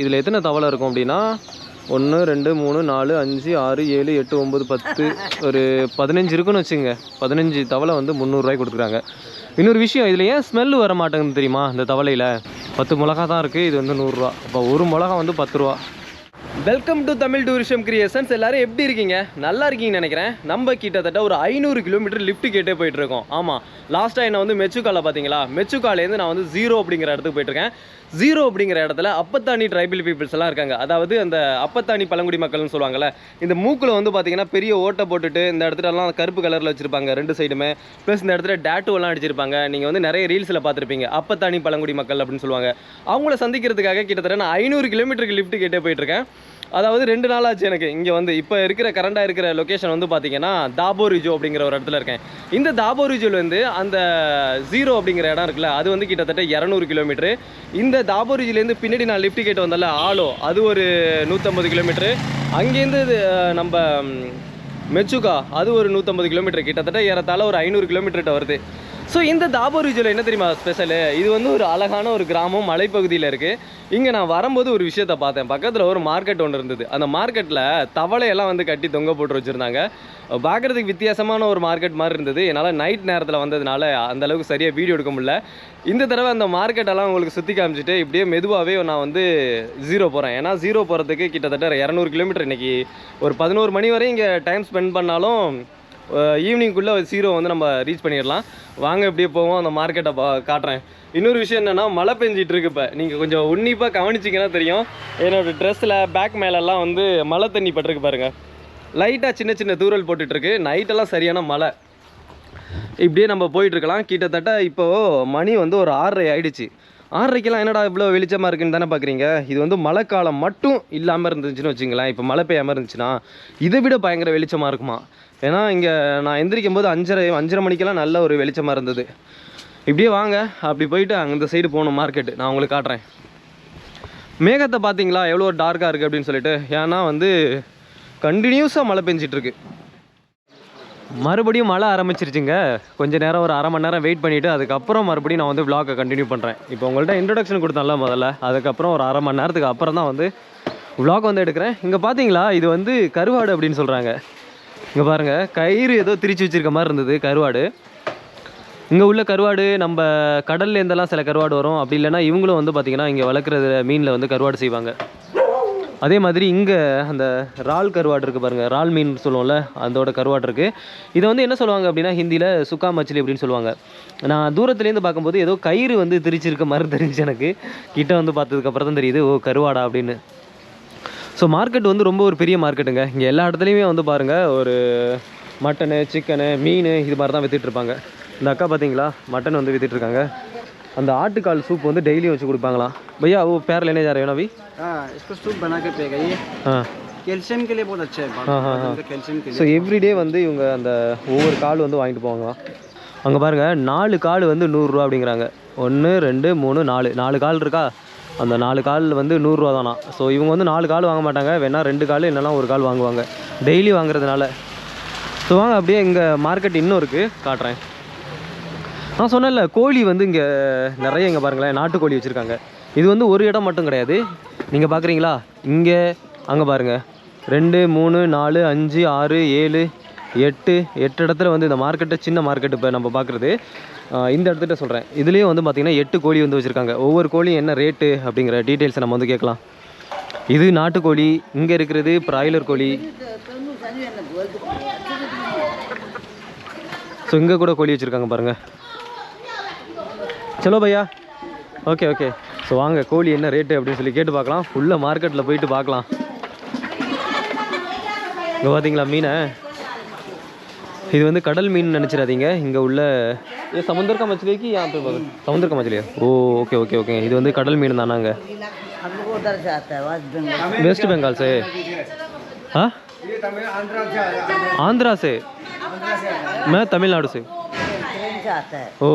இதில் எத்தனை தவளை இருக்கும் அப்படின்னா 1 2 3 4 5 6 7 8 9 10 ஒரு 15 இருக்குன்னு வச்சுங்க. 15 தவளை வந்து 300 ரூபாய்க்கு கொடுத்துருக்காங்க. இன்னொரு விஷயம், இதில் ஏன் ஸ்மெல் வர மாட்டேங்குது தெரியுமா? இந்த தவளையில் 10 மிளகா தான் இருக்குது, இது வந்து 100 ரூபா. அப்போ ஒரு மிளகா வந்து 10 ரூபா. Welcome to Tamil tourism creations. எல்லாரும் எப்படி இருக்கீங்க? நல்லா இருக்கீங்கன்னு நினைக்கிறேன். நம்ம கிட்டத்தட்ட ஒரு 500 கிலோமீட்டர் லிஃப்ட் கேட்டே போயிட்டு இருக்கோம். ஆமாம், லாஸ்ட்டாக என்ன வந்து மெச்சுக்கால பார்த்தீங்களா? மெச்சுக்காலேருந்து நான் வந்து ஜீரோ அப்படிங்கிற இடத்துக்கு போயிட்டுருக்கேன். ஜீரோ அப்படிங்கிற இடத்துல அப்பத்தானி ட்ரைபல் பீப்புள்ஸ் எல்லாம் இருக்காங்க. அதாவது அந்த அப்பத்தானி பழங்குடி மக்கள்னு சொல்லுவாங்கள்ல. இந்த மூக்கில் வந்து பார்த்தீங்கன்னா பெரிய ஓட்டை போட்டுட்டு இந்த இடத்துலலாம் கருப்பு கலரில் வச்சுருப்பாங்க 2 சைடுமே. ப்ளஸ் இந்த இடத்துல டேட்டூவெல்லாம் அடிச்சிருப்பாங்க. நீங்கள் வந்து நிறைய ரீல்ஸில் பார்த்துருப்பீங்க. அப்பத்தானி பழங்குடி மக்கள் அப்படின்னு சொல்லுவாங்க. அவங்கள சந்திக்கிறதுக்காக கிட்டத்தட்ட நான் 500 கிலோமீட்டருக்கு லிஃப்ட் கேட்டே போயிட்டுருக்கேன். அதாவது 2 நாள் ஆச்சு எனக்கு இங்கே வந்து. இப்போ இருக்கிற கரண்டாக இருக்கிற லொக்கேஷன் வந்து பார்த்தீங்கன்னா தாபோ ரிஜோ அப்படிங்கிற ஒரு இடத்துல இருக்கேன். இந்த தாபோ ரிஜோவில் வந்து அந்த ஜீரோ அப்படிங்கிற இடம் இருக்குல்ல, அது வந்து கிட்டத்தட்ட 200 கிலோமீட்டரு. இந்த தாபோ ரிஜிலேருந்து பின்னாடி நான் லிஃப்ட் கேட்டு வந்தால ஆலோ, அது ஒரு 150 கிலோமீட்டரு. அங்கேருந்து நம்ம மெச்சுகா அது ஒரு 150 கிலோமீட்டர். கிட்டத்தட்ட ஏறத்தாழ ஒரு 500 கிலோமீட்டர்கிட்ட வருது. ஸோ இந்த தாபோ ரிஜியோவில் என்ன தெரியுமா ஸ்பெஷலு? இது வந்து ஒரு அழகான ஒரு கிராமம், மலைப்பகுதியில் இருக்குது. இங்கே நான் வரும்போது ஒரு விஷயத்தை பார்த்தேன். பக்கத்தில் ஒரு மார்க்கெட் ஒன்று இருந்தது. அந்த மார்க்கெட்டில் தவளையெல்லாம் வந்து கட்டி தொங்க போட்டு வச்சுருந்தாங்க. பார்க்குறதுக்கு வித்தியாசமான ஒரு மார்க்கெட் மாதிரி இருந்தது. என்னால் நைட் நேரத்தில் வந்ததுனால அந்தளவுக்கு சரியாக வீடியோ எடுக்க முடியல. இந்த தடவை அந்த மார்க்கெட்டெல்லாம் உங்களுக்கு சுற்றி காமிச்சிட்டு இப்படியே மெதுவாகவே நான் வந்து ஜீரோ போகிறேன். ஏன்னா ஜீரோ போகிறதுக்கு கிட்டத்தட்ட 200 கிலோமீட்டர். இன்றைக்கி ஒரு 11 மணி வரை இங்கே டைம் ஸ்பெண்ட் பண்ணாலும் ஈவினிங்குள்ளே ஜீரோ வந்து நம்ம ரீச் பண்ணிடலாம். வாங்க இப்படியே போவோம், அந்த மார்க்கெட்டை காட்டுறேன். இன்னொரு விஷயம் என்னென்னா, மழை பெஞ்சிட்டு இருக்கு. இப்போ நீங்கள் கொஞ்சம் உன்னிப்பாக கவனிச்சிங்கன்னா தெரியும். என்னோடய ட்ரெஸ்ஸில் பேக் மேலெல்லாம் வந்து மழை தண்ணி பட்டிருக்கு பாருங்கள். லைட்டாக சின்ன சின்ன தூரல் போட்டுட்ருக்கு. நைட்டெல்லாம் சரியான மழை. இப்படியே நம்ம போயிட்டுருக்கலாம். கிட்டத்தட்ட இப்போது மணி வந்து ஒரு 6:30 ஆகிடுச்சு. 6:30க்கெல்லாம் என்னடா இவ்வளோ வெளிச்சமாக இருக்குன்னு தானே பார்க்குறீங்க. இது வந்து மழை காலம் மட்டும் இல்லாமல் இருந்துச்சுன்னு வச்சுங்களேன். இப்போ மழை பெய்யாமல் இருந்துச்சுன்னா இதை விட பயங்கர வெளிச்சமாக இருக்குமா. ஏன்னா இங்கே நான் எந்திரிக்கும் போது 5:30 மணிக்கெல்லாம் நல்ல ஒரு வெளிச்சமாக இருந்தது. இப்படியே வாங்க, அப்படி போயிட்டு அந்த சைடு போகணும் மார்க்கெட்டு. நான் உங்களுக்கு காட்டுறேன். மேகத்தை பார்த்தீங்களா எவ்வளோ டார்க்காக இருக்குது அப்படின்னு சொல்லிட்டு. ஏன்னா வந்து கண்டினியூஸாக மழை பெஞ்சிட்ருக்கு. மறுபடியும் மழை ஆரம்பிச்சிருச்சுங்க. கொஞ்சம் நேரம் ஒரு அரை மணி நேரம் வெயிட் பண்ணிவிட்டு அதுக்கப்புறம் மறுபடியும் நான் வந்து விளாகை கண்டினியூ பண்ணுறேன். இப்போ உங்கள்கிட்ட இன்ட்ரடக்ஷன் கொடுத்தேன்ல முதல்ல, அதுக்கப்புறம் ஒரு அரை மணி நேரத்துக்கு அப்புறம் தான் வந்து விளாக் வந்து எடுக்கிறேன். இங்கே பார்த்தீங்களா, இது வந்து கருவாடு அப்படின்னு சொல்கிறாங்க. இங்கே பாருங்கள், கயிறு ஏதோ திரிச்சு வச்சுருக்க மாதிரி இருந்தது கருவாடு. இங்கே உள்ள கருவாடு நம்ம கடல்லேருந்தெல்லாம் சில கருவாடு வரும். அப்படி இல்லைனா இவங்களும் வந்து பார்த்திங்கன்னா இங்கே வளர்க்குற மீனில் வந்து கருவாடு செய்வாங்க. அதே மாதிரி இங்கே அந்த இறால் கருவாடு இருக்குது பாருங்கள். இறால் மீன் சொல்லுவோம்ல, அதோட கருவாடு இருக்குது. இதை வந்து என்ன சொல்லுவாங்க அப்படின்னா ஹிந்தியில் சுக்கா மச்சிலி அப்படின்னு சொல்லுவாங்க. நான் தூரத்துலேருந்து பார்க்கும்போது ஏதோ கயிறு வந்து திரிச்சிருக்க மாதிரி தெரிஞ்சு எனக்கு. கிட்ட வந்து பார்த்ததுக்கப்புறம் தான் தெரியுது, ஓ கருவாடா அப்படின்னு. ஸோ மார்க்கெட் வந்து ரொம்ப ஒரு பெரிய மார்க்கெட்டுங்க. இங்கே எல்லா இடத்துலையுமே வந்து பாருங்கள் ஒரு மட்டனு, சிக்கனு, மீன் இது மாதிரி தான் விற்றுட்ருப்பாங்க. இந்த அக்கா பார்த்தீங்களா மட்டன் வந்து விற்றுட்ருக்காங்க. அந்த ஆட்டுக்கால் சூப் வந்து டெய்லியும் வச்சு கொடுப்பாங்களாம். भैया वो पैर लेने जा रहे हो ना अभी? हाँ, इसको सूप बना के पिएगा ये. हाँ, कैल्शियम के लिए बहुत अच्छा है. हाँ. कैल्शियम के लिए. ஸோ எவ்ரிடே வந்து இவங்க அந்த ஒவ்வொரு கால் வந்து வாங்கிட்டு போவாங்க. அங்கே பாருங்கள் 4 கால் வந்து 100 ரூபா அப்படிங்கிறாங்க. 1 2 3 4 கால் இருக்கா. அந்த 4 கால் வந்து 100 ரூபா தானா. ஸோ இவங்க வந்து 4 கால் வாங்க மாட்டாங்க, வேணா 2 கால் இல்லைனா 1 கால் வாங்குவாங்க டெய்லி வாங்குறதுனால. ஸோ வாங்க அப்படியே இங்கே மார்க்கெட் இன்னும் இருக்குது, காட்டுறேன். நான் சொன்னேன்ல கோழி வந்து இங்கே நிறைய, இங்கே பாருங்களேன் நாட்டுக்கோழி வச்சுருக்காங்க. இது வந்து ஒரு இடம் மட்டும் கிடையாது. நீங்கள் பார்க்குறீங்களா, இங்கே அங்கே பாருங்கள் 2 3 4 5 6 7 8 இடத்துல வந்து இந்த மார்க்கெட்டை, சின்ன மார்க்கெட்டு இப்போ நம்ம பார்க்குறது இந்த இடத்துல சொல்கிறேன். இதுலேயும் வந்து பார்த்திங்கன்னா 8 கோழி வந்து வச்சுருக்காங்க. ஒவ்வொரு கோழியும் என்ன ரேட்டு அப்படிங்கிற டீட்டெயில்ஸை நம்ம வந்து கேட்கலாம். இது நாட்டுக்கோழி, இங்கே இருக்கிறது பிராய்லர் கோழி. ஸோ இங்கே கூட கோழி வச்சுருக்காங்க பாருங்கள். சலோ பையா, ஓகே ஓகே. ஸோ வாங்க கோழி என்ன ரேட்டு அப்படின்னு சொல்லி கேட்டு பார்க்கலாம். ஃபுல்லாக மார்க்கெட்டில் போயிட்டு பார்க்கலாம். இங்கே பார்த்தீங்களா மீனை, இது வந்து கடல் மீன் நினச்சிடாதீங்க. இங்கே உள்ள ये समुद्र का मछली की यहाँ पे समुद्र का मछली है. ओ ओके ओके ओके. இது வந்து கடல் மீன் தானாங்க. वेस्ट बंगाल से? हाँ, आंध्रा से. मैं तमिलनाडु से. ஓ,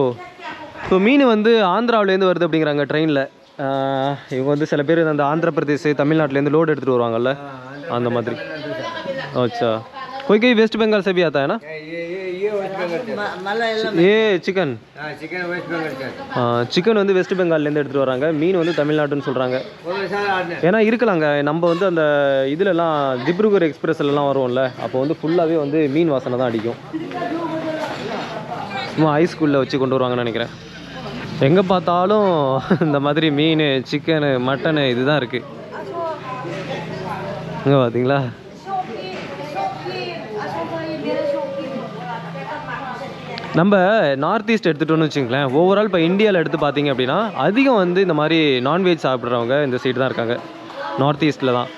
ஸோ மீன் வந்து ஆந்திராவிலேருந்து வருது அப்படிங்கிறாங்க ட்ரெயினில். இவங்க வந்து சில பேர் அந்த ஆந்திர பிரதேஷ், தமிழ்நாட்டிலேருந்து லோடு எடுத்துகிட்டு வருவாங்கல்ல, அந்த மாதிரி. अच्छा, कोई वेस्ट बंगाल से भी आता है ना? ये वेस्ट बंगाल ஏ சிக்கன் चिकन वेस्ट बंगाल का சிக்கன் வந்து வெஸ்ட் பெங்கால்லேருந்து எடுத்துகிட்டு வராங்க, மீன் வந்து தமிழ்நாட்டுன்னு சொல்கிறாங்க. ஏன்னா இருக்கலாங்க, நம்ம வந்து அந்த இதுலலாம் திப்ருகர் எக்ஸ்பிரஸ்லாம் வருவோம்ல, அப்போ வந்து ஃபுல்லாகவே வந்து மீன் வாசனை தான் அடிக்கும். சும்மா ஹைஸ்கூலில் வச்சு கொண்டு வருவாங்கன்னு நினைக்கிறேன். எங்கே பார்த்தாலும் இந்த மாதிரி மீன், சிக்கனு, மட்டனு இதுதான் இருக்குது. இங்கே பார்த்தீங்களா? நம்ம நார்த் ஈஸ்ட் எடுத்துகிட்டோன்னு வச்சுங்களேன், ஓவரால் இப்போ இந்தியாவில் எடுத்து பார்த்தீங்க அப்படின்னா அதிகம் வந்து இந்த மாதிரி நான்வெஜ் சாப்பிட்றவங்க இந்த சைடு தான் இருக்காங்க, நார்த் ஈஸ்ட்டில் தான்.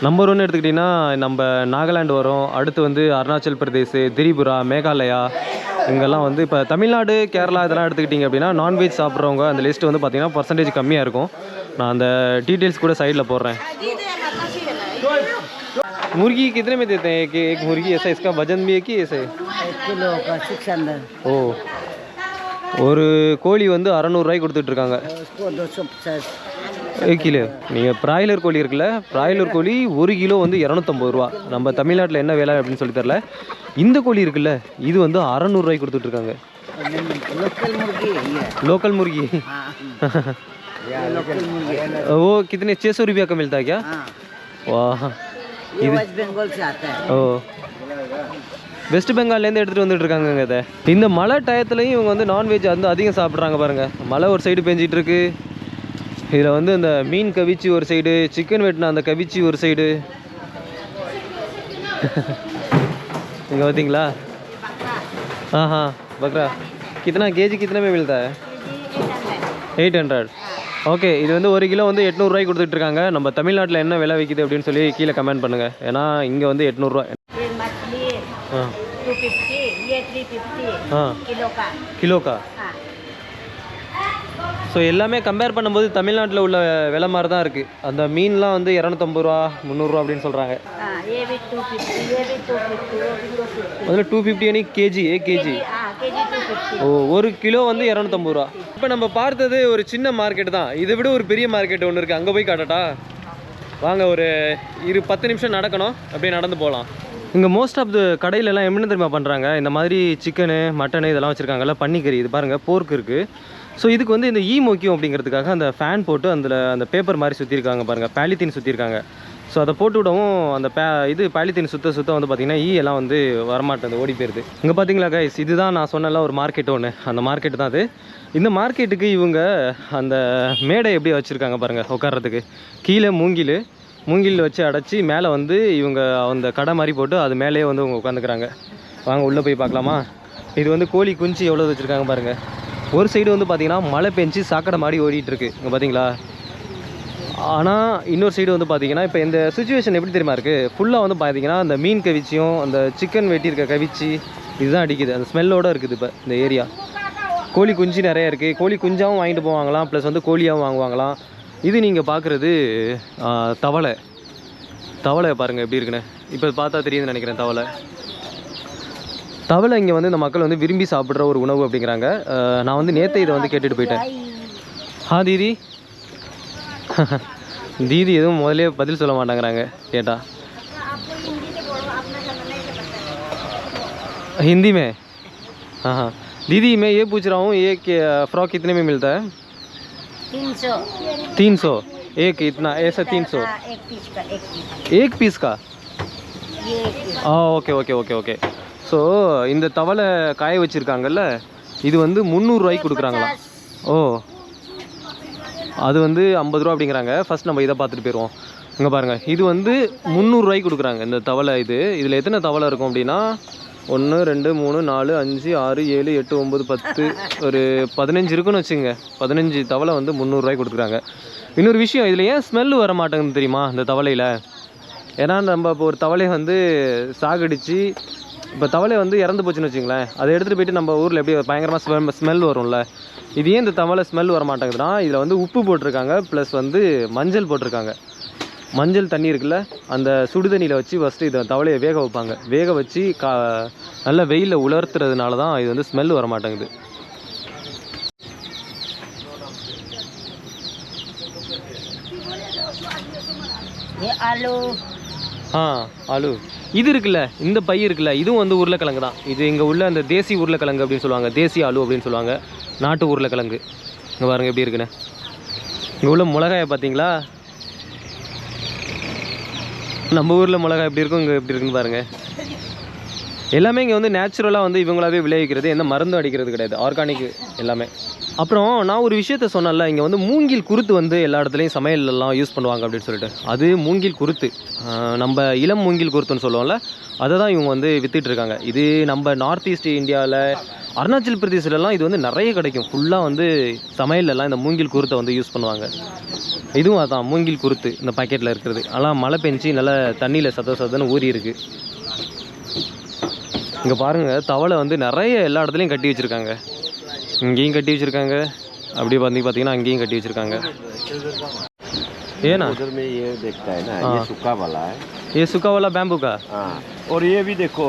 நம்பர் 1 எடுத்துக்கிட்டிங்கன்னா நம்ம நாகாலாண்டு வரும், அடுத்து வந்து அருணாச்சல் பிரதேஷ், திரிபுரா, மேகாலயா, இங்கெல்லாம் வந்து இப்போ தமிழ்நாடு, கேரளா இதெல்லாம் எடுத்துக்கிட்டிங்க அப்படின்னா நான்வெஜ் சாப்பிட்றவங்க அந்த லிஸ்ட் வந்து பார்த்திங்கன்னா பர்சன்டேஜ் கம்மியாக இருக்கும். நான் அந்த டீட்டெயில்ஸ் கூட சைடில் போடுறேன். मुर्गी कितने में देते हैं? एक मुर्गी ऐसा, इसका वजन भी है कि ऐसे? 1 किलो का 600 ஓ, ஒரு கோழி வந்து 600 ரூபாய்க்கு கொடுத்துட்ருக்காங்க. उसको 250 1 கிலோ. நீங்கள் பிராய்லர் கோழி இருக்குல்ல, பிராய்லர் கோழி 1 கிலோ வந்து 250 ரூபா. நம்ம தமிழ்நாட்டில் என்ன வேலை அப்படின்னு சொல்லி தரல. இந்த கோழி இருக்குல்ல, இது வந்து 600 ரூபாய்க்கு கொடுத்துட்ருக்காங்க. लोकल मुर्गी है लोकल मुर्गी लोकल मुर्गी वो कितने 600 रुपया का मिलता है क्या? वाह, ये वेस्ट बंगाल से आता है. ஓ, வெஸ்ட் பெங்கால்லேருந்து எடுத்துகிட்டு வந்துட்டு இருக்காங்க இதை. இந்த மழை டயத்துலையும் இவங்க வந்து நான்வெஜ் வந்து அதிகம் சாப்பிட்றாங்க பாருங்கள். மழை ஒரு சைடு பெஞ்சிட்டு இருக்கு, இதில் வந்து இந்த மீன் கவிச்சி ஒரு சைடு, சிக்கன் வெட்டின அந்த கவிச்சி ஒரு சைடு. இங்கே பார்த்தீங்களா? हाँ हाँ बकरा कितना केजी कितने में मिलता है? 800. ஓகே, இது வந்து 1 கிலோ வந்து 800 ரூபாய்க்கு கொடுத்துட்ருக்காங்க. நம்ம தமிழ்நாட்டில் என்ன விலை விற்கிது அப்படின்னு சொல்லி கீழே கமெண்ட் பண்ணுங்கள். ஏன்னா இங்கே வந்து 800 ரூபா. ஆ 250, ये 350 ஆ किलो का. கிலோக்கா? हाँ. ஸோ எல்லாமே கம்பேர் பண்ணும்போது தமிழ்நாட்டில் உள்ள விலை மாதிரி தான் இருக்குது. அந்த மீன்லாம் வந்து 250 ரூபா 300 ரூபா அப்படின்னு சொல்கிறாங்க. हाँ, ये भी 250, ये भी 250, वो भी 250. அதில் 250 यानी கேஜி, கேஜி. हाँ, केजी 250. ஓ, 1 கிலோ வந்து 250 ரூபா. இப்போ நம்ம பார்த்தது ஒரு சின்ன மார்க்கெட் தான். இதை விட ஒரு பெரிய மார்க்கெட் ஒன்று இருக்குது, அங்கே போய் காட்டட்டா? வாங்க, ஒரு 10 நிமிஷம் நடக்கணும், அப்படியே நடந்து போகலாம். இங்கே மோஸ்ட் ஆஃப் த கடையிலலாம் என்ன தெரியுமா பண்ணுறாங்க, இந்த மாதிரி சிக்கனு, மட்டனு இதெல்லாம் வச்சுருக்காங்கல்ல, பன்னிக்கறி, இது பாருங்கள் போர்க் இருக்குது. ஸோ இதுக்கு வந்து இந்த மொக்கியம் அப்படிங்கிறதுக்காக அந்த ஃபேன் போட்டு அதில் அந்த பேப்பர் மாதிரி சுற்றிருக்காங்க பாருங்கள், பாலித்தீன் சுற்றிருக்காங்க. ஸோ அதை போட்டு விடவும் அந்த பாலித்தீன் சுத்த வந்து பார்த்திங்கன்னா எல்லாம் வந்து வரமாட்டேன், ஓடி போயிருது. இங்கே பார்த்தீங்களா கைஸ், இதுதான் நான் சொன்னல ஒரு மார்க்கெட் ஒன்று, அந்த மார்க்கெட் தான் அது. இந்த மார்க்கெட்டுக்கு இவங்க அந்த மேடை எப்படி வச்சுருக்காங்க பாருங்கள் உட்கார்றதுக்கு. கீழே மூங்கில் வச்சு அடைச்சி மேலே வந்து இவங்க அந்த கடை மாதிரி போட்டு அது மேலேயே வந்து அவங்க உட்காந்துக்கிறாங்க. வாங்க உள்ளே போய் பார்க்கலாமா? இது வந்து கோழி குஞ்சு எவ்வளோ வச்சுருக்காங்க பாருங்கள். ஒரு சைடு வந்து பார்த்திங்கன்னா மழை பெஞ்சு சாக்கடை மாதிரி ஓடிட்டுருக்கு, இங்கே பார்த்தீங்களா? ஆனால் இன்னொரு சைடு வந்து பார்த்திங்கன்னா இப்போ இந்த சுச்சுவேஷன் எப்படி தெரியுமா இருக்குது, ஃபுல்லாக வந்து பார்த்திங்கன்னா அந்த மீன் கவிச்சியும் அந்த சிக்கன் வெட்டியிருக்க கவிச்சி இதுதான் அடிக்குது, அந்த ஸ்மெல்லோடு இருக்குது. இப்போ இந்த ஏரியா கோழி குஞ்சு நிறைய இருக்குது, கோழி குஞ்சாகவும் வாங்கிட்டு போவாங்களாம், ப்ளஸ் வந்து கோழியாகவும் வாங்குவாங்களாம். இது நீங்கள் பார்க்குறது தவளை பாருங்கள் எப்படி இருக்குன்னு. இப்போ பார்த்தா தெரியுதுன்னு நினைக்கிறேன். தவளை இங்கே வந்து இந்த மக்கள் வந்து விரும்பி சாப்பிட்ற ஒரு உணவு அப்படிங்கிறாங்க. நான் வந்து நேற்று இதை வந்து கேட்டுட்டு போயிட்டேன். ஹா தீதி தீதி எதுவும் முதலே பதில் சொல்ல மாட்டாங்கிறாங்க கேட்டால். हिंदी में? हाँ हाँ दीदी, मैं ये पूछ रहा हूँ, ये फ्रॉक कितने में मिलता है? 300. 300 एक, इतना ऐसा 300? हाँ, एक पीस का, एक पीस. एक पीस का? ये एक piece. Okay okay okay okay. So இந்த தவளை காய வச்சுருக்காங்கல்ல, இது வந்து 300 ரூபாய்க்கு கொடுக்குறாங்களா? ஓ, அது வந்து 50 ரூபா அப்படிங்கிறாங்க. ஃபஸ்ட் நம்ம இதை பார்த்துட்டு போயிடுவோம். இங்கே பாருங்கள், இது வந்து 300 ரூபாய்க்கு கொடுக்குறாங்க இந்த தவளை. இதில் எத்தனை தவளை இருக்கும் அப்படின்னா 1 2 3 4 5 6 7 8 9 10, ஒரு 15 இருக்குன்னு வச்சுங்க. 15 தவளை வந்து 300 ரூபாய்க்கு கொடுக்குறாங்க. இன்னொரு விஷயம், இதில் ஏன் ஸ்மெல்லு வர மாட்டேங்குது தெரியுமா இந்த தவளையில்? ஏன்னா நம்ம இப்போ ஒரு தவளையை வந்து சாகடிச்சு, இப்போ தவளை வந்து இறந்து போச்சுன்னு வச்சுங்களேன், அதை எடுத்துகிட்டு போயிட்டு நம்ம ஊரில் எப்படி பயங்கரமாக ஸ்மெல் வரும்ல, இது ஏன் இந்த தவளை ஸ்மெல் வர மாட்டேங்குதுன்னா இதில் வந்து உப்பு போட்டிருக்காங்க, ப்ளஸ் வந்து மஞ்சள் போட்டிருக்காங்க. மஞ்சள் தண்ணி இருக்குல்ல, அந்த சுடு தண்ணியில் வச்சு ஃபஸ்ட்டு இதை தவளையை வேக வைப்பாங்க. வேக வச்சு நல்ல வெயிலில் உலர்த்துறதுனால தான் இது வந்து ஸ்மெல் வர மாட்டேங்குது. ये आलू ஆலு. இது இருக்குல்ல, இந்த பை இருக்குல்ல, இதுவும் வந்து உருளைக்கிழங்கு தான். இது இங்கே உள்ள அந்த தேசி உருளைக்கிழங்கு அப்படின்னு சொல்லுவாங்க, தேசி ஆலு அப்படின்னு சொல்லுவாங்க, நாட்டு உருளைக்கிழங்கு. இங்கே பாருங்கள் எப்படி இருக்குன்னு. இங்கே உள்ள மிளகாயை பார்த்தீங்களா, நம்ம ஊரில் மிளகாய் எப்படி இருக்கும், இங்கே எப்படி இருக்குன்னு பாருங்கள். எல்லாமே இங்கே வந்து நேச்சுரலாக வந்து இவங்களாவே விளைவிக்கிறது, எந்த மருந்தும் அடிக்கிறது கிடையாது, ஆர்கானிக் எல்லாமே. அப்புறம் நான் ஒரு விஷயத்த சொன்னேன்ல, இங்கே வந்து மூங்கில் குருத்து வந்து எல்லா இடத்துலையும் சமையலெல்லாம் யூஸ் பண்ணுவாங்க அப்படின்னு சொல்லிட்டு. அது மூங்கில் குருத்து, நம்ம இளம் மூங்கில் குருத்துன்னு சொல்லுவோம்ல, அதை தான் இவங்க வந்து வித்துட்டு இருக்காங்க. இது நம்ம நார்த் ஈஸ்ட் இந்தியாவில் அருணாச்சல் பிரதேசிலலாம் இது வந்து நிறைய கிடைக்கும். ஃபுல்லாக வந்து சமையலெல்லாம் இந்த மூங்கில் குருத்தை வந்து யூஸ் பண்ணுவாங்க. இதுவும் அதான் மூங்கில் குருத்து இந்த பாக்கெட்டில் இருக்கிறது. ஆனால் மழை பெஞ்சு நல்லா தண்ணியில் சதன்னு ஊறி இருக்குது. இங்கே பாருங்கள், தவளை வந்து நிறைய எல்லா இடத்துலையும் கட்டி வச்சுருக்காங்க. இங்கேயும் கட்டி வச்சுருக்காங்க, அப்படியே பார்த்தீங்கன்னா அங்கேயும் கட்டி வச்சுருக்காங்க. ஏன்னா उधर में ये देखता है ना, ये सूखा वाला है, ये सूखा वाला बैम्बू का। हाँ, और ये भी देखो,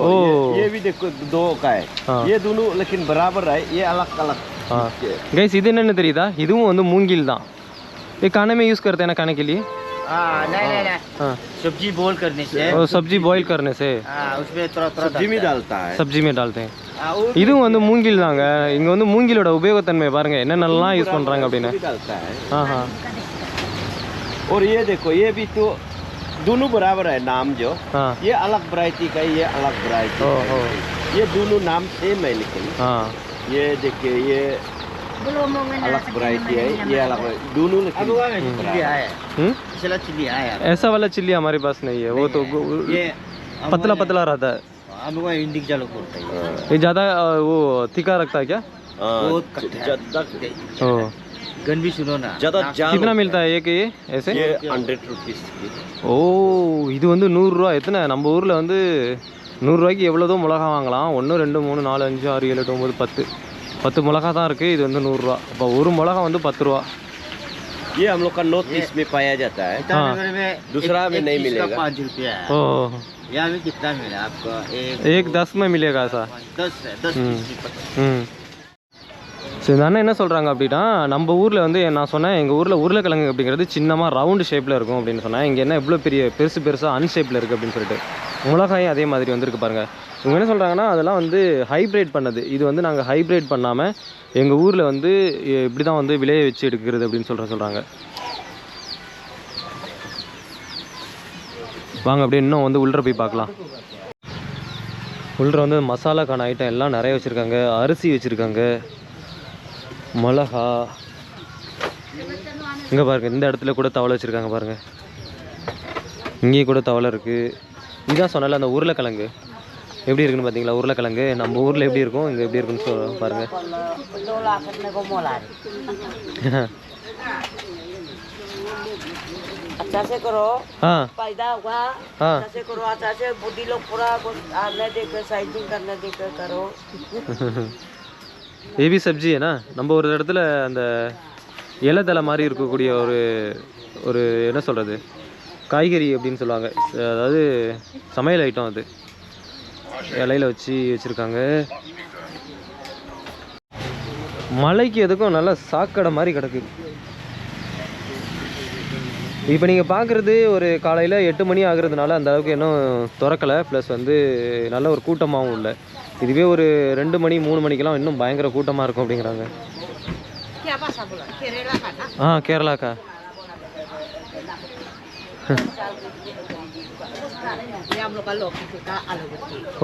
ये भी देखो, दो का है। हाँ। ये दोनों लेकिन बराबर है, ये अलग अलग। हाँ गैस, இது என்னன்னு தெரியுதா, இதுவும் வந்து மூங்கில் தான். ये खाने में यूज़ करते हैं ना, खाने के लिए। नहीं हाँ, सब्जी बोल करने से वो सब्जी बॉईल करने से उसमें थोड़ा सब्जी में डालता है। सब्जी में डालते हैं. இதுவும் வந்து மூங்கில் தாங்க. இங்கே வந்து மூங்கிலோட உபயோகத்தன்மை பாருங்கள், என்னென்னலாம் யூஸ் பண்ணுறாங்க அப்படின்னு. भी डालता है। हाँ हाँ, और ये देखो, ये भी तो दोनों बराबर है नाम जो। हाँ ये अलग वैरायटी का है, ये अलग वैरायटी ओ का हो, है। ये दोनों नाम सेम है लेकिन हाँ ये देखिए, ये अलग वैरायटी है, ये अलग दोनों लेकिन चिल्ली आया ऐसा वाला चिल्ली हमारे पास नहीं है. वो तो ये पतला पतला रहता है. हम लोग इंडिक चालू करते हैं ये ज़्यादा वो तीखा रखता है क्या? ओ, गन भी सुनो ना ज़्यादा कितना मिलता है एक ये ऐसे? ये 100 रुपीस की। ஓ, இது வந்து 100 ரூபா. எத்தனை நம்ம ஊரில் வந்து 100 ரூபாய்க்கு எவ்வளோதோ மிளகா வாங்கலாம். 1 2 3 4 5 6 7 8 9 10 மிளகா தான் இருக்குது. இது வந்து 100 ரூபா. அப்போ ஒரு மிளகா வந்து 10 ரூபா. ये हम लोग का नॉर्थ ईस्ट में पाया जाता है, हाँ. दूसरा में नहीं मिलेगा। 5 रुपया है। ஓ, यहाँ में कितना मिला आपको? एक 10 में मिलेगा ऐसा. 10 ம். சரி, இந்த அண்ணன் என்ன சொல்கிறாங்க அப்படின்னா, நம்ம ஊரில் வந்து நான் சொன்னேன், எங்கள் ஊரில் உருளைக்கிழங்கு அப்படிங்கிறது சின்னமாக ரவுண்டு ஷேப்பில் இருக்கும் அப்படின்னு சொன்னேன். இங்கே என்ன இவ்வளோ பெருசாக அன்ஷேப்பில் இருக்குது அப்படின்னு சொல்லிட்டு. மிளகாயும் அதே மாதிரி வந்துருக்கு பாருங்கள். இவங்க என்ன சொல்கிறாங்கன்னா, அதெல்லாம் வந்து ஹைப்ரேட் பண்ணது. இது வந்து நாங்கள் ஹைப்ரேட் பண்ணாமல் எங்கள் ஊரில் வந்து இப்படி தான் வந்து விளைய வச்சு எடுக்கிறது அப்படின்னு சொல்கிறாங்க. வாங்க அப்படியே இன்னும் வந்து உள்ளே போய் பார்க்கலாம். உள்ளே வந்து மசாலாக்கான ஐட்டம் எல்லாம் நிறைய வச்சுருக்காங்க. அரிசி வச்சுருக்காங்க, மிளகா. இங்கே பாருங்கள், இந்த இடத்துல கூட தவளை வச்சுருக்காங்க பாருங்கள். இங்கேயும் கூட தவளை இருக்குது. இதான் சொன்னால அந்த உருளைக்கிழங்கு எப்படி இருக்குன்னு பார்த்தீங்களா? உருளைக்கிழங்கு நம்ம ஊரில் எப்படி இருக்கும், இங்கே எப்படி இருக்குன்னு பாருங்கள். अच्छा से करो, हाँ फायदा होगा। हाँ, अच्छा से करो, अच्छा से बुद्धि लोग पूरा आने देकर साइजिंग करने देकर करो। ये भी सब्जी है ना. நம்ம ஒரு இடத்துல அந்த இலை தலை மாதிரி இருக்கக்கூடிய ஒரு என்ன சொல்கிறது, காய்கறி அப்படின்னு சொல்லுவாங்க. அதாவது சமையல் ஐட்டம், அது இலையில் வச்சுருக்காங்க. மலைக்கு எதுக்கும் நல்லா சாக்கடை மாதிரி கிடக்கு. இப்போ நீங்கள் பார்க்குறது ஒரு காலையில் 8 மணி ஆகுறதுனால அந்த அளவுக்கு இன்னும் திறக்கலை. ப்ளஸ் வந்து நல்ல ஒரு கூட்டமாகவும் இல்லை. இதுவே ஒரு 2 மணி 3 மணிக்கெல்லாம் இன்னும் பயங்கர கூட்டமாக இருக்கும் அப்படிங்கிறாங்க. கேரளாக்கா.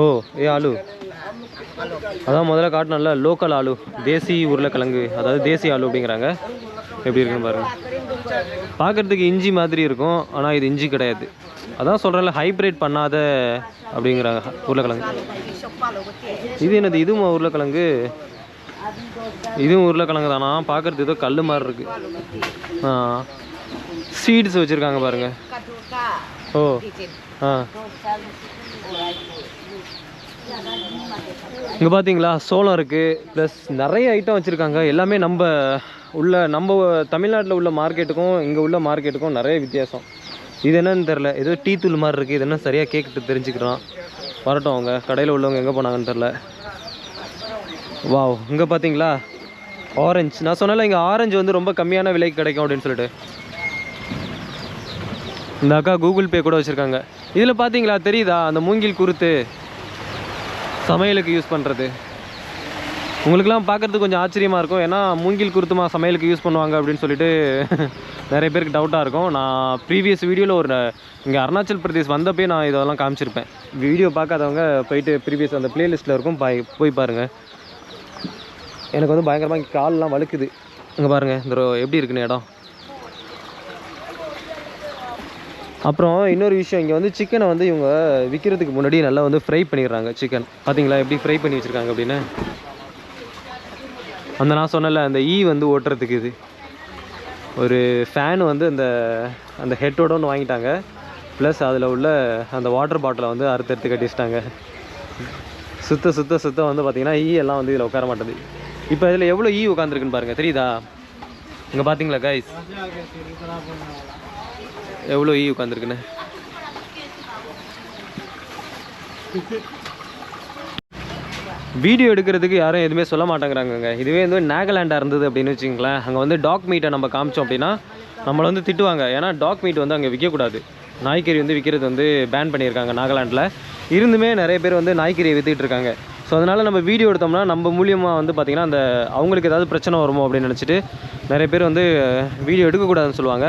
ஓ, ஏ ஆலு அதான் முதல்ல காட்டினல லோக்கல் ஆலு, தேசி உருளைக்கிழங்கு, அதாவது தேசி ஆலு அப்படிங்கிறாங்க. எப்படி இருக்குன்னு பாருங்கள். பார்க்குறதுக்கு இஞ்சி மாதிரி இருக்கும், ஆனால் இது இஞ்சி கிடையாது. அதான் சொல்கிறேன்ல, ஹைப்ரேட் பண்ணாத அப்படிங்கிறாங்க உருளைக்கிழங்கு. இது என்னது, இதுவும் உருளைக்கிழங்கு? இதுவும் உருளைக்கிழங்கு தானா? பார்க்குறது ஏதோ கல் மாதிரி இருக்குது. சீட்ஸ் வச்சுருக்காங்க பாருங்கள். ஓ, ஆ, இங்கே பார்த்தீங்களா சோளம் இருக்குது. ப்ளஸ் நிறைய ஐட்டம் வச்சுருக்காங்க. எல்லாமே நம்ம தமிழ்நாட்டில் உள்ள மார்க்கெட்டுக்கும் இங்கே உள்ள மார்க்கெட்டுக்கும் நிறைய வித்தியாசம். இது என்னன்னு தெரில, ஏதோ டீ தூள் மாதிரி இருக்குது. இது என்ன சரியாக கேட்டு தெரிஞ்சுக்கிறோம். வரட்டும், அவங்க கடையில் உள்ளவங்க எங்கே போனாங்கன்னு தெரில. வாவ், இங்கே பார்த்தீங்களா ஆரஞ்சு. நான் சொன்னல இங்கே ஆரஞ்சு வந்து ரொம்ப கம்மியான விலைக்கு கிடைக்கும் அப்படின்னு சொல்லிட்டு. இந்த அக்கா கூகுள் பே கூட வச்சுருக்காங்க. இதில் பார்த்தீங்களா தெரியுதா அந்த மூங்கில் குருத்து சமையலுக்கு யூஸ் பண்ணுறது. உங்களுக்குலாம் பார்க்குறதுக்கு கொஞ்சம் ஆச்சரியமாக இருக்கும். ஏன்னா மூங்கில் குருத்துமா சமையலுக்கு யூஸ் பண்ணுவாங்க அப்படின்னு சொல்லிட்டு நிறைய பேருக்கு டவுட்டாக இருக்கும். நான் ப்ரீவியஸ் வீடியோவில் ஒரு இங்கே அருணாச்சல் பிரதேஷ் வந்தப்பே நான் இதெல்லாம் காமிச்சிருப்பேன். வீடியோ பார்க்காதவங்க போயிட்டு ப்ரீவியஸ் அந்த ப்ளேலிஸ்ட்டில் இருக்கும் போய் பாருங்கள். எனக்கு வந்து பயங்கரமாக இங்கே கால்லாம் வழுக்குது. இங்கே பாருங்கள் இந்த எப்படி இருக்குன்னு இடம். அப்புறம் இன்னொரு விஷயம், இங்கே வந்து சிக்கனை வந்து இவங்க விற்கிறதுக்கு முன்னாடி நல்லா வந்து ஃப்ரை பண்ணிடுறாங்க. சிக்கன் பார்த்தீங்களா எப்படி ஃப்ரை பண்ணி வச்சுருக்காங்க அப்படின்னு. அந்த நான் சொன்னல அந்த வந்து ஓட்டுறதுக்கு இது ஒரு ஃபேன் வந்து அந்த ஹெட்டோட ஒன்று வாங்கிட்டாங்க. ப்ளஸ் அதில் உள்ள அந்த வாட்டர் பாட்டிலை வந்து அறுத்து கட்டிச்சிட்டாங்க. சுத்த வந்து பார்த்திங்கன்னா எல்லாம் வந்து இதில் உட்கார மாட்டேது. இப்போ இதில் எவ்வளோ உட்காந்துருக்குன்னு பாருங்கள், தெரியுதா? இங்கே பார்த்தீங்களா கைஸ் எவ்வளோ உட்காந்துருக்குன்னு. வீடியோ எடுக்கிறதுக்கு யாரும் எதுவுமே சொல்ல மாட்டேங்கிறாங்கங்க. இதுவே வந்து நாகாலாண்டாக இருந்தது அப்படின்னு வச்சுங்களேன், அங்கே வந்து டாக் மீட்டை நம்ம காமிச்சோம் அப்படின்னா நம்மளை வந்து திட்டுவாங்க. ஏன்னா டாக் மீட் வந்து அங்கே விற்கக்கூடாது. நாய்க்கறி வந்து விற்கிறது வந்து பேன் பண்ணியிருக்காங்க நாகாலாண்டில். இருந்துமே நிறைய பேர் வந்து நாய்க்கறியை விற்றுட்டு இருக்காங்க. ஸோ அதனால் நம்ம வீடியோ எடுத்தோம்னா நம்ம மூலியமாக வந்து பார்த்திங்கன்னா அந்த அவங்களுக்கு ஏதாவது பிரச்சனை வருமோ அப்படின்னு நினச்சிட்டு நிறைய பேர் வந்து வீடியோ எடுக்கக்கூடாதுன்னு சொல்லுவாங்க.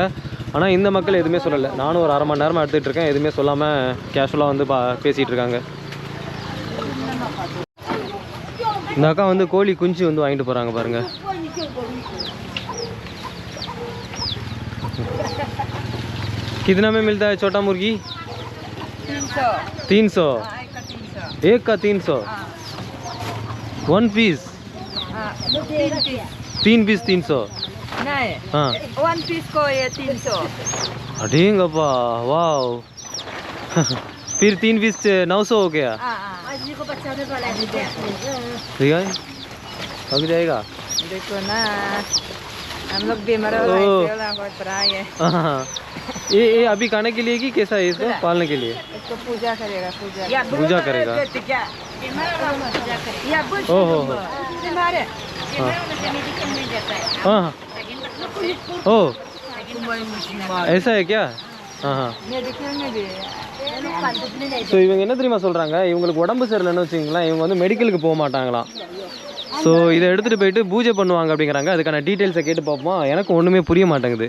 ஆனால் இந்த மக்கள் எதுவுமே சொல்லலை. நானும் ஒரு 1/2 மணி நேரமாக எடுத்துகிட்டு இருக்கேன், எதுவுமே சொல்லாமல் கேஷுவலாக வந்து பேசிகிட்டு இருக்காங்க. இந்த அக்கா வந்து கோழி குஞ்சு வந்து வாங்கிட்டு போகிறாங்க பாருங்கள். कितना में मिलता है छोटा मुर्गी? 300 एक का 300 1 पीस 3 पीस 300 नहीं हाँ 1 पीस को ये 300 अडेंगप्पा वाओ फिर 3 पीस 900 हो गया। ठीक है लग जाएगा। देखो ना हम लोग बीमार हो रहे हैं। ये अभी खाने के लिए कि कैसा है इसको पालने के लिए? इसको पूजा करेगा पूजा करेगा। ओहो हाँ ओ ऐसा है क्या? हाँ हाँ ஸோ இவங்க என்ன தெரியுமா சொல்கிறாங்க, இவங்களுக்கு உடம்பு சரியில்லைன்னு வச்சுங்களேன், இவங்க வந்து மெடிக்கலுக்கு போக மாட்டாங்களாம். ஸோ இதை எடுத்துகிட்டு போயிட்டு பூஜை பண்ணுவாங்க அப்படிங்கிறாங்க. அதுக்கான டீட்டெயில்ஸை கேட்டு பார்ப்போமா. எனக்கு ஒன்றுமே புரிய மாட்டேங்குது.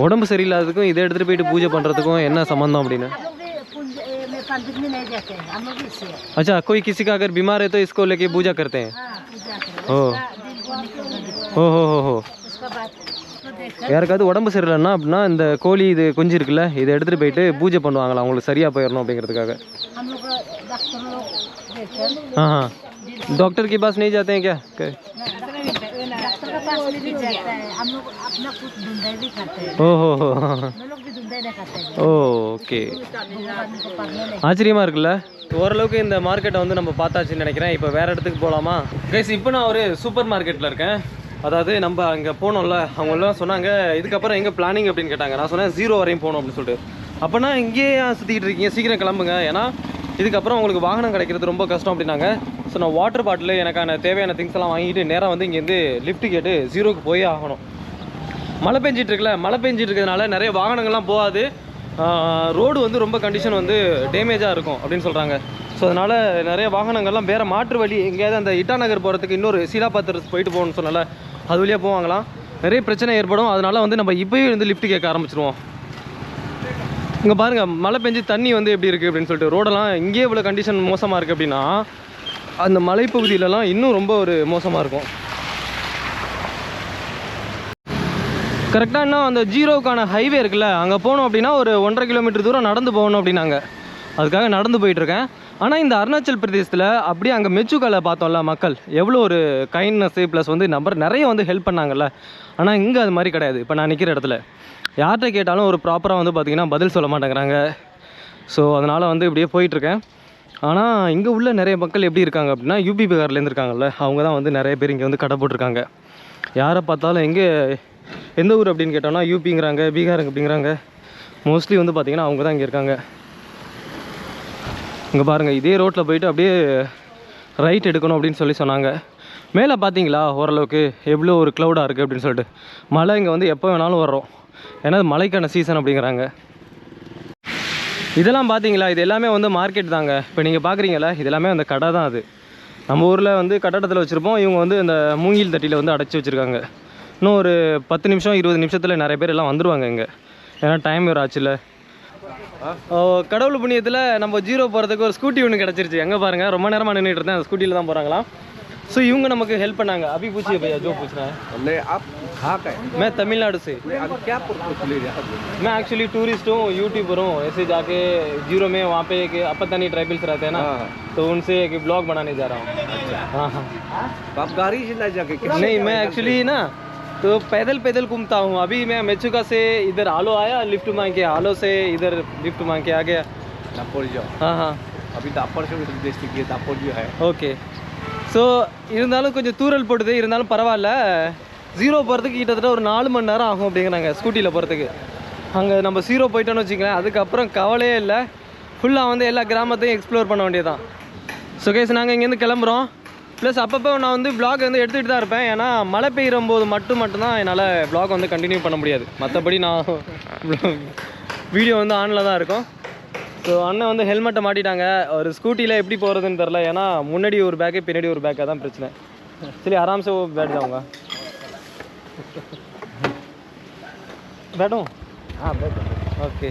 உடம்பு சரியில்லாததுக்கும் இதை எடுத்துகிட்டு போயிட்டு பூஜை பண்ணுறதுக்கும் என்ன சம்மந்தம் அப்படின்னு. अच्छा कोई किसी का अगर बीमार है तो इसको लेके पूजा करते हैं। हो யாருக்காவது உடம்பு சரியில்லைன்னா அப்படின்னா இந்த கோழி இது குஞ்சு இருக்குல்ல, இதை எடுத்துகிட்டு போயிட்டு பூஜை பண்ணுவாங்களா அவங்களுக்கு சரியாக போயிடணும் அப்படிங்கிறதுக்காக. हाँ हाँ डॉक्टर के पास नहीं जाते हैं क्या? ஓஹோ ஓகே ஆச்சரியமாக இருக்குல்ல. ஓரளவுக்கு இந்த மார்க்கெட்டை வந்து நம்ம பார்த்தாச்சுன்னு நினைக்கிறேன். இப்போ வேறு இடத்துக்கு போகலாமா கைஸ்? இப்போ நான் ஒரு சூப்பர் மார்க்கெட்டில் இருக்கேன். அதாவது நம்ம அங்கே போனோம்ல, அவங்களாம் சொன்னாங்க இதுக்கப்புறம் எங்கே பிளானிங் அப்படின்னு கேட்டாங்க. நான் சொன்னேன் 0 வரையும் போகணும் அப்படின்னு சொல்லிட்டு. அப்போனா இங்கேயே சுற்றிக்கிட்டு இருக்கீங்க, சீக்கிரம் கிளம்புங்க, ஏன்னா இதுக்கப்புறம் உங்களுக்கு வாகனம் கிடைக்கிறது ரொம்ப கஷ்டம் அப்படின்னாங்க. ஸோ நான் வாட்டர் பாட்டில் எனக்கான தேவையான திங்ஸ் எல்லாம் வாங்கிட்டு நேராக வந்து இங்கேருந்து லிஃப்ட் கேட்டு 0க்கு போயே ஆகணும். மழை பெஞ்சிட்டு இருக்குல்ல, மழை பெஞ்சிட்டு இருக்கிறதுனால நிறைய வாகனங்கள்லாம் போகாது. ரோடு வந்து ரொம்ப கண்டிஷன் வந்து டேமேஜாக இருக்கும் அப்படின்னு சொல்கிறாங்க. ஸோ அதனால் நிறைய வாகனங்கள்லாம் வேறு மாற்று வழி எங்கேயாவது அந்த இட்டாநகர் போகிறதுக்கு இன்னொரு சீலாபாத்திரத்துக்கு போயிட்டு போகணும்னு சொன்னால அது வழியாக போவாங்களாம். நிறைய பிரச்சனை ஏற்படும். அதனால் வந்து நம்ம இப்போயே வந்து லிஃப்ட் கேட்க ஆரம்பிச்சிருவோம். இங்கே பாருங்கள் மழை பெஞ்சு தண்ணி வந்து எப்படி இருக்குது அப்படின்னு சொல்லிட்டு. ரோடெல்லாம் இங்கேயே இவ்வளோ கண்டிஷன் மோசமாக இருக்குது அப்படின்னா அந்த மலைப்பகுதியிலலாம் இன்னும் ரொம்ப ஒரு மோசமாக இருக்கும். கரெக்டாக இன்னும் அந்த 0க்கான ஹைவே இருக்குல்ல, அங்கே போகணும் அப்படின்னா ஒரு 1.5 கிலோமீட்டர் தூரம் நடந்து போகணும் அப்படின்னாங்க. அதுக்காக நடந்து போயிட்டுருக்கேன். ஆனால் இந்த அருணாச்சல் பிரதேசத்தில் அப்படியே அங்கே மெச்சுக்கால பார்த்தோம்ல, மக்கள் எவ்வளோ ஒரு கைண்ட்னஸ்ஸு ப்ளஸ் வந்து நிறைய வந்து ஹெல்ப் பண்ணாங்கல்ல. ஆனால் இங்கே அது மாதிரி கிடையாது. இப்போ நான் நிற்கிற இடத்துல யார்கிட்ட கேட்டாலும் ஒரு ப்ராப்பராக வந்து பார்த்திங்கன்னா பதில் சொல்ல மாட்டேங்கிறாங்க. ஸோ அதனால் வந்து இப்படியே போயிட்டுருக்கேன். ஆனால் இங்கே உள்ள நிறைய மக்கள் எப்படி இருக்காங்க அப்படின்னா யூபி பீகார்லேருந்து இருக்காங்கல்ல, அவங்க தான் வந்து நிறைய பேர் இங்கே வந்து கடை போட்டிருக்காங்க. யாரை பார்த்தாலும் எங்கே எந்த ஊர் அப்படின்னு கேட்டோம்னா யூபிங்கிறாங்க, பீகாருங்க அப்படிங்கிறாங்க. மோஸ்ட்லி வந்து பார்த்திங்கன்னா அவங்க தான் இங்கே இருக்காங்க. இங்கே பாருங்கள், இதே ரோட்டில் போயிட்டு அப்படியே ரைட் எடுக்கணும் அப்படின்னு சொல்லி சொன்னாங்க. மேலே பார்த்தீங்களா ஓரளவுக்கு எவ்வளோ ஒரு க்ளவுடாக இருக்குது அப்படின்னு சொல்லிட்டு. மழை இங்கே வந்து எப்போ வேணாலும் வர்றோம், ஏன்னா அது மழைக்கான சீசன் அப்படிங்கிறாங்க. இதெல்லாம் பார்த்தீங்களா, இது எல்லாமே வந்து மார்க்கெட் தாங்க. இப்போ நீங்கள் பார்க்குறீங்களா, இது எல்லாமே அந்த கடை தான். அது நம்ம ஊரில் வந்து கட்டடத்தில் வச்சுருப்போம், இவங்க வந்து இந்த மூங்கில் தட்டியில் வந்து அடைச்சி வச்சுருக்காங்க. இன்னும் ஒரு 10 நிமிஷம் 20 நிமிஷத்தில் நிறைய பேர் எல்லாம் வந்துடுவாங்க இங்கே, ஏன்னா டைம் வேறு ஆச்சுல்ல. கடவுள் புண்ணியத்தில் நம்ம ஜீரோ போகிறதுக்கு ஒரு ஸ்கூட்டி ஒன்று கிடச்சிருச்சு. எங்கே பாருங்கள், ரொம்ப நேரமாக நின்றுட்டு இருந்தேன், அந்த ஸ்கூட்டியில் தான் போகிறாங்களாம். ஸோ இவங்க நமக்கு ஹெல்ப் பண்ணாங்க. अभी पूछिए भैया जो पूछ रहा है. आप कहाँ का है? मैं तमिलनाडु से. अभी क्या पर्पस ले रहे हैं? मैं एक्चुअली टूरिस्ट हूँ, यूट्यूबर हूँ. ऐसे जाके जीरो में वहाँ पे एक अपतानी ट्राइबल्स रहते हैं ना, तो उनसे एक ब्लॉग बनाने जा रहा हूँ. हाँ हाँ. आप गाड़ी से ना जाके? नहीं, मैं एक्चुअली ना तो पैदल घूमता हूँ. अभी मैं मेचुका से इधर आलो आया, लिफ्ट मांग के आलो से इधर लिफ्ट मांग के आ गया. दापोर जाओ. हाँ हाँ. अभी दापोर से उधर डिस्ट्रिक्ट ये दापोर जो है. ஓகே. ஸோ இருந்தாலும் கொஞ்சம் தூரல் போடுது, இருந்தாலும் பரவாயில்ல. ஜீரோ போகிறதுக்கு கிட்டத்தட்ட ஒரு 4 மணி நேரம் ஆகும் அப்படிங்கிறாங்க ஸ்கூட்டியில் போகிறதுக்கு. அங்கே நம்ம ஜீரோ போயிட்டோன்னு வச்சுக்கலாம், அதுக்கப்புறம் கவலையே இல்லை. ஃபுல்லாக வந்து எல்லா கிராமத்தையும் எக்ஸ்ப்ளோர் பண்ண வேண்டியதான். ஸோ கேஸ் நாங்கள் இங்கேருந்து கிளம்புறோம். ப்ளஸ் அப்பப்போ நான் வந்து vlog வந்து எடுத்துகிட்டு தான் இருப்பேன், ஏன்னா மழை பெய்கிற போது மட்டும்தான் என்னால் vlog வந்து கண்டினியூ பண்ண முடியாது. மற்றபடி நான் வீடியோ வந்து ஆனில் தான் இருக்கும். ஸோ அண்ணன் வந்து ஹெல்மெட்டை மாட்டிட்டாங்க. ஒரு ஸ்கூட்டியில் எப்படி போகிறதுன்னு தெரில, ஏன்னா முன்னாடி ஒரு பேக்கு பின்னாடி ஒரு பேக்காக தான் பிரச்சனை. சரி आराम से वो बैठ जाऊँगा. बैठूँ? हाँ बैठो. ओके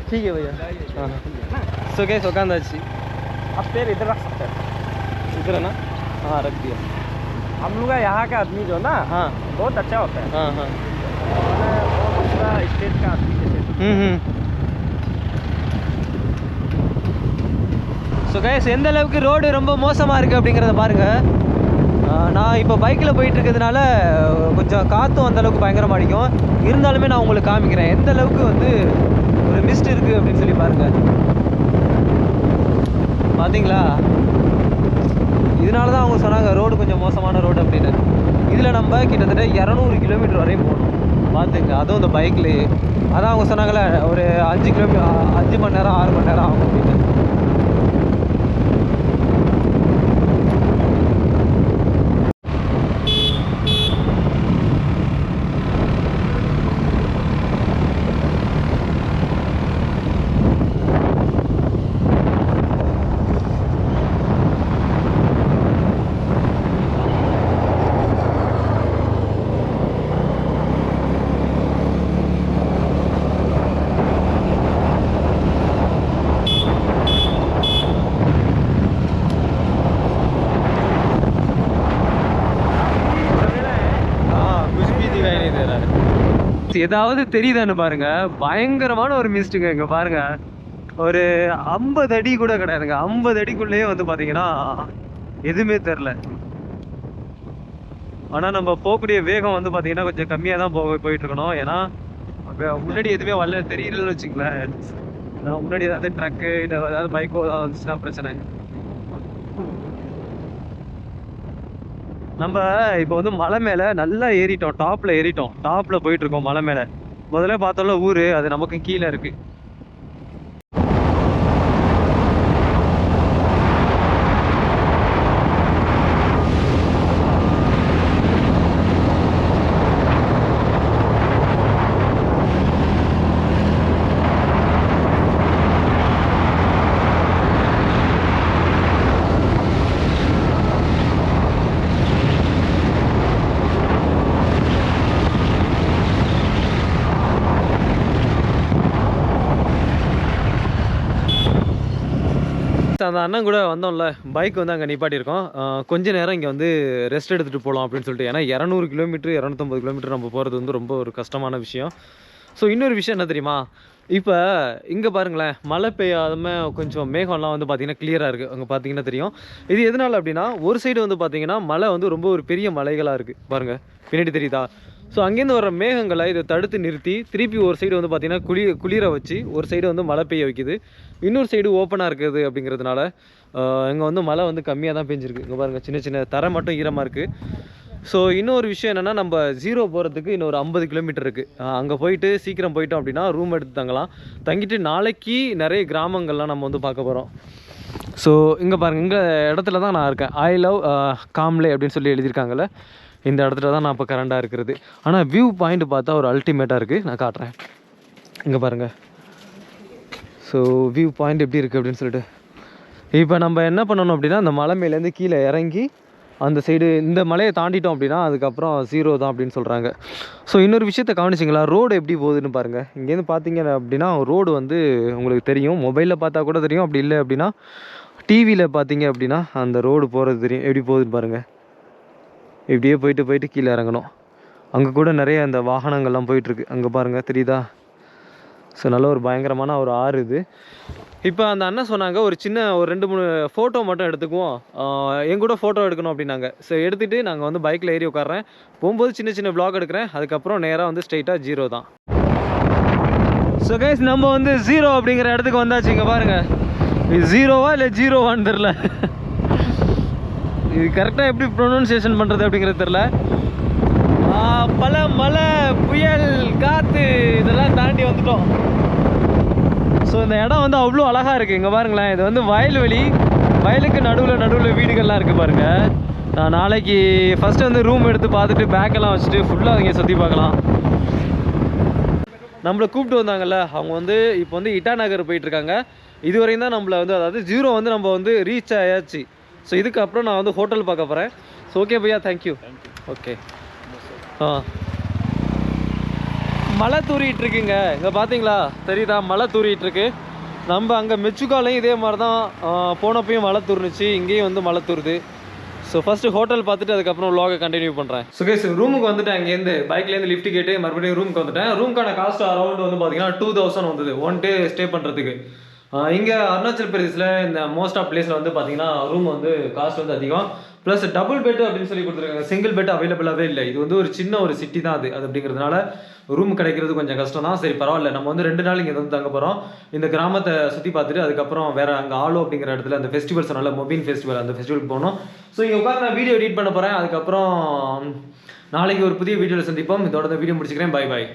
ठीक है भैया. हाँ हाँ. सो कैसे उकांदाची आप पैर इधर रख सकते हैं. इधर है ना? हाँ रख दिया. हम लोग यहाँ का आदमी जो ना हाँ बहुत अच्छा होता है. हाँ हाँ. दूसरा स्टेट का आदमी जैसे. ஸோ கைஸ், எந்த அளவுக்கு ரோடு ரொம்ப மோசமாக இருக்குது அப்படிங்கிறத பாருங்கள். நான் இப்போ பைக்கில் போயிட்டு இருக்கிறதுனால கொஞ்சம் காற்றும் அந்தளவுக்கு பயங்கரமாக அடிக்கும். இருந்தாலுமே நான் உங்களுக்கு காமிக்கிறேன் எந்த அளவுக்கு வந்து ஒரு மிஸ்ட் இருக்குது அப்படின்னு சொல்லி பாருங்கள். பார்த்தீங்களா, இதனால தான் அவங்க சொன்னாங்க ரோடு கொஞ்சம் மோசமான ரோடு அப்படின்னு. இதில் நம்ம கிட்டத்தட்ட 200 கிலோமீட்டர் வரையும் போகணும். பார்த்துங்க, அதுவும் இந்த பைக்லேயே. அதான் அவங்க சொன்னாங்களே ஒரு 5 மணி நேரம் 6 மணி நேரம் ஆகும் அப்படின்னு. ஏதாவது தெரியுதான்னு பாருங்க, பயங்கரமான ஒரு மிஸ்ட்டுங்க. இங்க பாருங்க, ஒரு 50 அடி கூட கிடையாதுங்க. 50 அடிக்குள்ளேயே வந்து பாத்தீங்கன்னா எதுவுமே தெரில. ஆனா நம்ம போகக்கூடிய வேகம் வந்து பாத்தீங்கன்னா கொஞ்சம் கம்மியா தான் போயிட்டு இருக்கணும். ஏன்னா முன்னாடி எதுவுமே வரல தெரியலன்னு வச்சுங்களேன். முன்னாடி ஏதாவது ட்ரக்கு இல்லை ஏதாவது பைக்கோ ஏதாவது வந்துச்சுன்னா பிரச்சனை. நம்ம இப்போ வந்து மலை மேலே நல்லா ஏறிட்டோம், டாப்பில் போயிட்டு இருக்கோம் மலை மேலே. முதல்ல பார்த்தோம்ல ஊர், அது நமக்கு கீழே இருக்கு. அந்த அண்ணன் கூட வந்தோம்ல, பைக் வந்து அங்கே நிப்பாட்டியிருக்கோம். கொஞ்ச நேரம் இங்கே வந்து ரெஸ்ட் எடுத்துகிட்டு போகலாம் அப்படின்னு சொல்லிட்டு. ஏன்னா 200 கிலோமீட்டர் 250 கிலோமீட்டர் நம்ம போகிறது வந்து ரொம்ப ஒரு கஷ்டமான விஷயம். ஸோ இன்னொரு விஷயம் என்ன தெரியுமா, இப்போ இங்கே பாருங்களேன், மழை பெய்யாமல் கொஞ்சம் மேகம்லாம் வந்து பார்த்திங்கன்னா கிளியராக இருக்குது. அங்கே பார்த்தீங்கன்னா தெரியும். இது எதனால் அப்படின்னா, ஒரு சைடு வந்து பார்த்திங்கன்னா மழை வந்து ரொம்ப ஒரு பெரிய மலைகளாக இருக்குது பாருங்கள், பின்னாடி தெரியுதா. ஸோ அங்கேருந்து வர மேகங்களை இதை தடுத்து நிறுத்தி திருப்பி ஒரு சைடு வந்து பார்த்திங்கன்னா குளிர வச்சு ஒரு சைடு வந்து மழை பெய்ய வைக்குது, இன்னொரு சைடு ஓப்பனாக இருக்குது. அப்படிங்கிறதுனால இங்கே வந்து மழை வந்து கம்மியாக தான் பெஞ்சிருக்கு. இங்கே பாருங்கள், சின்ன சின்ன தரை மட்டும் ஈரமாக இருக்குது. ஸோ இன்னொரு விஷயம் என்னென்னா, நம்ம ஜீரோ போகிறதுக்கு இன்னொரு 50 கிலோமீட்டர் இருக்குது. அங்கே போயிட்டு சீக்கிரம் போயிட்டோம் அப்படின்னா ரூம் எடுத்து தங்கிட்டு நாளைக்கு நிறைய கிராமங்கள்லாம் நம்ம வந்து பார்க்க போகிறோம். ஸோ இங்கே பாருங்கள், இங்கே இடத்துல தான் நான் இருக்கேன். ஐ லவ் காம்லே அப்படின்னு சொல்லி எழுதியிருக்காங்கல்ல, இந்த இடத்துல தான் நான் இப்போ கரண்டாக இருக்கிறது. ஆனால் வியூ பாயிண்ட் பார்த்தா ஒரு அல்டிமேட்டாக இருக்குது, நான் காட்டுறேன். இங்கே பாருங்கள். ஸோ ஸோ வியூ பாயிண்ட் எப்படி இருக்குது அப்படின்னு சொல்லிட்டு இப்போ நம்ம என்ன பண்ணணும் அப்படின்னா அந்த மலை மேலேருந்து கீழே இறங்கி அந்த சைடு இந்த மலையை தாண்டிட்டோம் அப்படின்னா அதுக்கப்புறம் 0 தான் அப்படின்னு சொல்கிறாங்க. ஸோ இன்னொரு விஷயத்தை கவனிச்சிங்களா, ரோடு எப்படி போகுதுன்னு பாருங்கள். இங்கேருந்து பார்த்தீங்க அப்படின்னா ரோடு வந்து உங்களுக்கு தெரியும், மொபைலில் பார்த்தா கூட தெரியும், அப்படி இல்லை அப்படின்னா டிவியில் பார்த்தீங்க அப்படின்னா அந்த ரோடு போகிறது தெரியும். எப்படி போகுதுன்னு பாருங்கள். இப்படியே போயிட்டு கீழே இறங்கணும். அங்கே கூட நிறைய அந்த வாகனங்கள்லாம் போயிட்டுருக்கு, அங்கே பாருங்கள் தெரியுதா. ஸோ நல்ல ஒரு பயங்கரமான ஒரு ஆறு இது. இப்போ அந்த அண்ணன் சொன்னாங்க ஒரு 2-3 ஃபோட்டோ மட்டும் எடுத்துக்குவோம், என் கூட ஃபோட்டோ எடுக்கணும் அப்படின்னாங்க. ஸோ எடுத்துகிட்டு நாங்கள் வந்து பைக்கில் ஏறி உட்காறேன், போகும்போது சின்ன vlog எடுக்கிறேன், அதுக்கப்புறம் நேராக வந்து ஸ்ட்ரெயிட்டாக 0 தான். ஸோ கைஸ் நம்ம வந்து 0 அப்படிங்கிற இடத்துக்கு வந்தாச்சு. இங்கே பாருங்கள், இது 0வா இல்லை 0வான்னு தெரில, இது கரெக்டாக எப்படி ப்ரொனவுன்சியேஷன் பண்ணுறது அப்படிங்கிறது தெரில. பல மழை, புயல், காற்று இதெல்லாம் தாண்டி வந்துட்டோம். ஸோ இந்த இடம் வந்து அவ்வளோ அழகாக இருக்குது. இங்கே பாருங்களேன், இது வந்து வயல்வெளி, வயலுக்கு நடுவில் வீடுகள்லாம் இருக்குது பாருங்கள். நான் நாளைக்கு ஃபஸ்ட்டு வந்து ரூம் எடுத்து பார்த்துட்டு பேக்கெல்லாம் வச்சுட்டு ஃபுல்லாக இங்கே சுற்றி பார்க்கலாம். நம்மளை கூப்பிட்டு வந்தாங்கல்ல, அவங்க வந்து இப்போ வந்து இட்டா நகர் போயிட்டுருக்காங்க. இதுவரையும் தான் நம்மளை வந்து அதாவது 0 வந்து நம்ம வந்து ரீச் ஆயாச்சு. ஸோ இதுக்கப்புறம் நான் வந்து ஹோட்டல் பார்க்க போகிறேன். ஸோ ஓகே பையா, தேங்க்யூ. ஓகே. மழை தூரிட்டு இருக்குங்க, இங்கே பார்த்தீங்களா தெரியுதா, மழை தூரிட்டு இருக்கு. நம்ம அங்கே மெச்சுக்காலையும் இதே மாதிரி தான், போனப்பையும் மழை தூர்னுச்சு, இங்கேயும் வந்து மழை தூருது. ஸோ ஃபஸ்ட்டு ஹோட்டல் பார்த்துட்டு அதுக்கப்புறம் vlog கண்டினியூ பண்ணுறேன். ஸோ கைஸ் ரூமுக்கு வந்துட்டேன், அங்கேருந்து பைக்லேருந்து லிஃப்ட் கேட்டு மறுபடியும் ரூமுக்கு வந்துட்டேன். ரூமுக்கான காஸ்ட் அரௌண்ட் வந்து பார்த்தீங்கன்னா 2000 வந்தது 1 டே ஸ்டே பண்ணுறதுக்கு. இங்கே அருணாச்சல் பிரதேசில் இந்த மோஸ்ட் ஆஃப் பிளேஸில் வந்து பார்த்தீங்கன்னா ரூம் வந்து காஸ்ட் வந்து அதிகம். ப்ளஸ் டபுள் பெட் அப்படின்னு சொல்லி கொடுத்துருக்காங்க, சிங்கிள் பெட் அவைலபிளாகவே இல்லை. இது வந்து ஒரு சின்ன ஒரு சிட்டி தான் அது அப்படிங்கிறதுனால ரூம் கிடைக்கிறது கொஞ்சம் கஷ்டம் தான். சரி பரவாயில்ல, நம்ம வந்து 2 நாள் இங்கே வந்து தங்க போகிறோம். இந்த கிராமத்தை சுற்றி பார்த்துட்டு அதுக்கப்புறம் வேறு அங்கே ஆலோ அப்படிங்கிற இடத்துல அந்த ஃபெஸ்டிவல்ஸ் நல்ல மொபைன் ஃபெஸ்டிவல், அந்த ஃபெஸ்டிவலுக்கு போகணும். ஸோ இங்கே உட்காந்து நான் வீடியோ எடிட் பண்ண போகிறேன். அதுக்கப்புறம் நாளைக்கு ஒரு புதிய வீடியோவில் சந்திப்போம். இதோட வீடியோ முடிச்சுக்கிறேன். Bye bye.